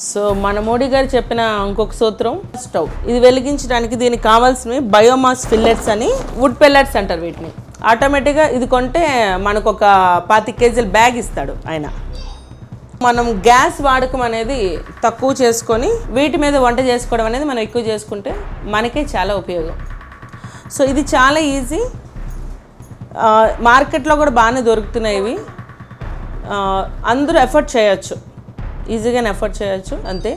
So మన మోడీ గారు చెప్పిన ఇంకొక సూత్రం స్టవ్. ఇది వెలిగించడానికి దీనికి కావాల్సినవి బయోమాస్ ఫిల్లెట్స్ అని, వుడ్ పెల్లెట్స్ అంటారు వీటిని. ఆటోమేటిక్గా ఇది కొంటే మనకు ఒక 25 kg బ్యాగ్ ఇస్తాడు ఆయన. మనం గ్యాస్ వాడకం అనేది తక్కువ చేసుకొని వీటి మీద వంట చేసుకోవడం అనేది మనం ఎక్కువ చేసుకుంటే మనకే చాలా ఉపయోగం. సో ఇది చాలా ఈజీ, మార్కెట్లో కూడా బాగానే దొరుకుతున్నాయి ఇవి. అందరూ ఎఫర్ట్ చేయొచ్చు, ఈజీగానే ఎఫర్ట్ చేయొచ్చు, అంతే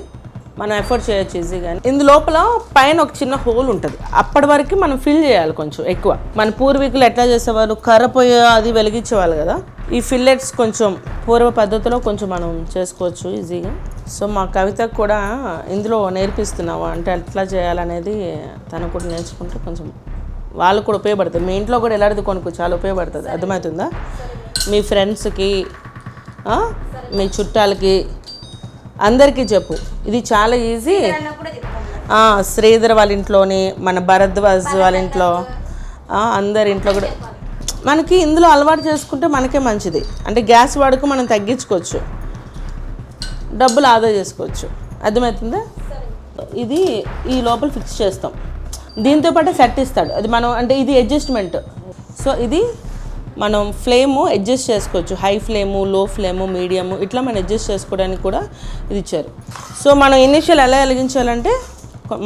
మనం ఎఫర్ట్ చేయొచ్చు ఈజీగా. ఇందు లోపల పైన ఒక చిన్న హోల్ ఉంటుంది, అప్పటి వరకు మనం ఫిల్ చేయాలి కొంచెం ఎక్కువ. మన పూర్వీకులు ఎట్లా చేసేవారు, కర్ర పొయ్యి అది వెలిగించేవాళ్ళు కదా. ఈ ఫిల్లెట్స్ కొంచెం పూర్వ పద్ధతిలో కొంచెం మనం చేసుకోవచ్చు ఈజీగా. సో మా కవితకు కూడా ఇందులో నేర్పిస్తున్నాము, అంటే ఎట్లా చేయాలనేది తను కూడా నేర్చుకుంటే కొంచెం వాళ్ళు కూడా ఉపయోగపడుతుంది. మీ ఇంట్లో కూడా ఎలాంటిది కొనుక్కో చాలా ఉపయోగపడుతుంది, అర్థమవుతుందా? మీ ఫ్రెండ్స్కి, మీ చుట్టాలకి అందరికీ చెప్పు, ఇది చాలా ఈజీ. శ్రీధర్ వాళ్ళ ఇంట్లోని, మన భరద్వాజ్ వాళ్ళ ఇంట్లో, అందరి ఇంట్లో కూడా మనకి ఇందులో అలవాటు చేసుకుంటే మనకే మంచిది. అంటే గ్యాస్ వాడుకు మనం తగ్గించుకోవచ్చు, డబ్బులు ఆదా చేసుకోవచ్చు, అర్థమవుతుందా? ఇది ఈ లోపల ఫిక్స్ చేస్తాం, దీంతోపాటే సెట్ ఇస్తాడు అది మనం, అంటే ఇది అడ్జస్ట్మెంట్. సో ఇది మనం ఫ్లేము అడ్జస్ట్ చేసుకోవచ్చు, హై ఫ్లేము, లో ఫ్లేము, మీడియము, ఇట్లా మనం అడ్జస్ట్ చేసుకోవడానికి కూడా ఇది ఇచ్చారు. సో మనం ఇనిషియల్ ఎలా వెలిగించాలంటే,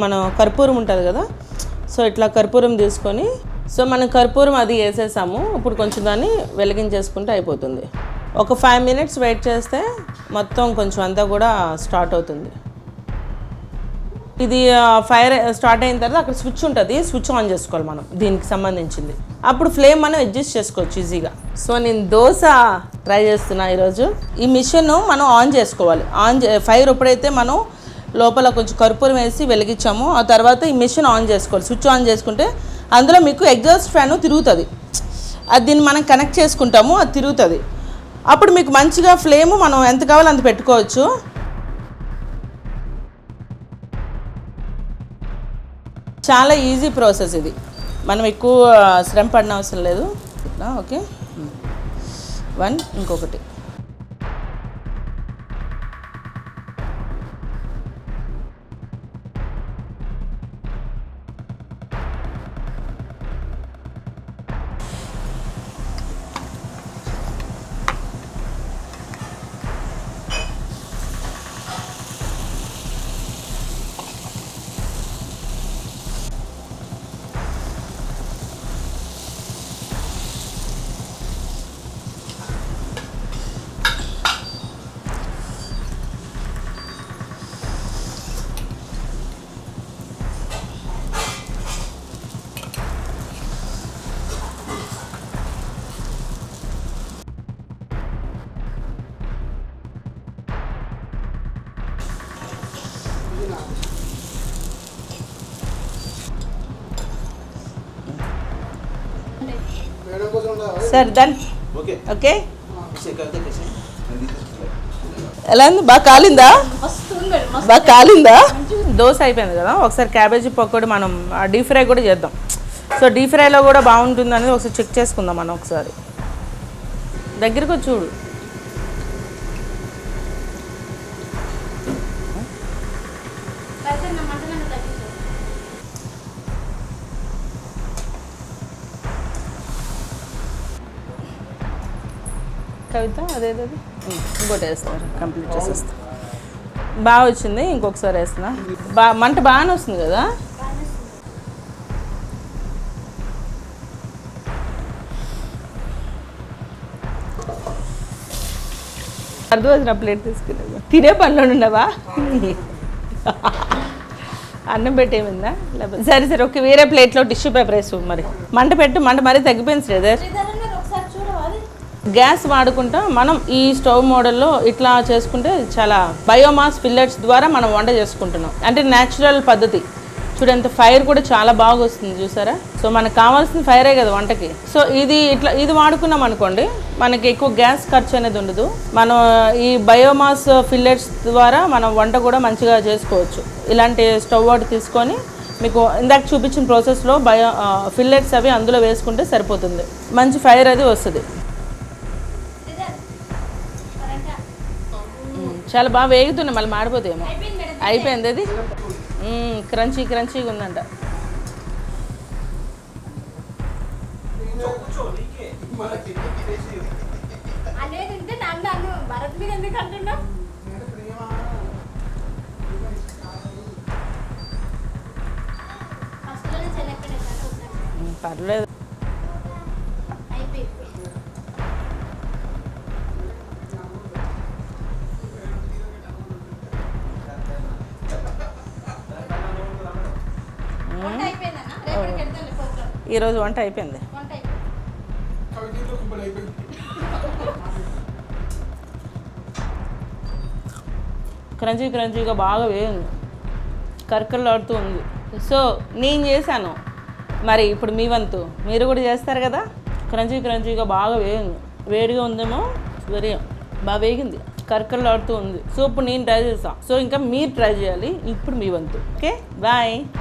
మనం కర్పూరం ఉంటుంది కదా, సో ఇట్లా కర్పూరం తీసుకొని, సో మనం కర్పూరం అది వేసేసాము. ఇప్పుడు కొంచెం దాన్ని వెలిగించేసుకుంటే అయిపోతుంది. ఒక 5 minutes వెయిట్ చేస్తే మొత్తం కొంచెం అంతా కూడా స్టార్ట్ అవుతుంది. ఇది ఫైర్ స్టార్ట్ అయిన తర్వాత అక్కడ స్విచ్ ఉంటుంది, స్విచ్ ఆన్ చేసుకోవాలి మనం దీనికి సంబంధించింది. అప్పుడు ఫ్లేమ్ మనం అడ్జస్ట్ చేసుకోవచ్చు ఈజీగా. సో నేను దోశ ట్రై చేస్తున్నా ఈరోజు. ఈ మిషన్ మనం ఆన్ చేసుకోవాలి. ఫైర్ ఎప్పుడైతే మనం లోపల కొంచెం కర్పూరం వేసి వెలిగించామో ఆ తర్వాత ఈ మిషన్ ఆన్ చేసుకోవాలి. స్విచ్ ఆన్ చేసుకుంటే అందులో మీకు ఎగ్జాస్ట్ ఫ్యాన్ తిరుగుతుంది, అది దీన్ని మనం కనెక్ట్ చేసుకుంటాము, అది తిరుగుతుంది. అప్పుడు మీకు మంచిగా ఫ్లేమ్ మనం ఎంత కావాలో అంత పెట్టుకోవచ్చు. చాలా ఈజీ ప్రాసెస్ ఇది, మనం ఎక్కువ శ్రమ పడిన అవసరం లేదు. ఇట్లా ఓకే, 1 ఇంకొకటి. Sir done. ఓకే, ఎలా ఉంది? బాగా కాలిందా? బాగా కాలిందా? దోశ అయిపోయింది కదా, ఒకసారి క్యాబేజీ పకోడీ మనం డీప్ ఫ్రై కూడా చేద్దాం. సో డీప్ ఫ్రైలో కూడా బాగుంటుంది అనేది ఒకసారి చెక్ చేసుకుందాం మనం. ఒకసారి దగ్గరకు చూడు. కవిత అదేది ఇంకోటి వేస్తారు, కంప్లీట్ చేసేస్తా. బాగా వచ్చింది, ఇంకొకసారి వేస్తున్నా. మంట బాగానే వస్తుంది కదా. అర్థం ప్లేట్ తీసుకున్నా, తినే పనిలో ఉండవా? అన్నం పెట్టేమిందా? లేకపోతే సరే సరే ఓకే, వేరే ప్లేట్లో టిష్యూ పేపర్ వేసు. మరి మంట పెట్టు, మంట మరీ తగ్గిపోయింది శ్రీధర్. గ్యాస్ వాడుకుంటా మనం ఈ స్టవ్ మోడల్లో ఇట్లా చేసుకుంటే చాలా బయోమాస్ ఫిల్లెట్స్ ద్వారా మనం వంట చేసుకుంటున్నాం. అంటే న్యాచురల్ పద్ధతి. చూడంత ఫైర్ కూడా చాలా బాగా వస్తుంది చూసారా. సో మనకు కావాల్సిన ఫైరే కదా వంటకి. సో ఇది వాడుకున్నాం అనుకోండి, మనకి ఎక్కువ గ్యాస్ ఖర్చు అనేది ఉండదు. మనం ఈ బయోమాస్ ఫిల్లెట్స్ ద్వారా మనం వంట కూడా మంచిగా చేసుకోవచ్చు. ఇలాంటి స్టవ్ ఒకటి తీసుకొని మీకు ఇందాక చూపించిన ప్రాసెస్లో ఫిల్లెట్స్ అవి అందులో వేసుకుంటే సరిపోతుంది, మంచి ఫైర్ అది వస్తుంది. చాలా బాగా వేగుతున్నాయి, మళ్ళీ మాడిపోతాయేమో. అయిపోయింది అది. క్రంచీ క్రంచీగా ఉందంట. పర్లేదు. ఈరోజు వంట అయిపోయింది. క్రంచీ క్రంచీగా బాగా వేయింది, కరకరలాడుతూ ఉంది. సో నేను చేశాను, మరి ఇప్పుడు మీ వంతు మీరు కూడా చేస్తారు కదా. క్రంచీ క్రంచీగా బాగా వేగింది, వేడిగా ఉందేమో, వెరీ బాగా వేగింది, కరకరలాడుతూ ఉంది. సో ఇప్పుడు నేను ట్రై చేస్తాను, సో ఇంకా మీరు ట్రై చేయాలి. ఇప్పుడు మీ వంతు. Okay, bye.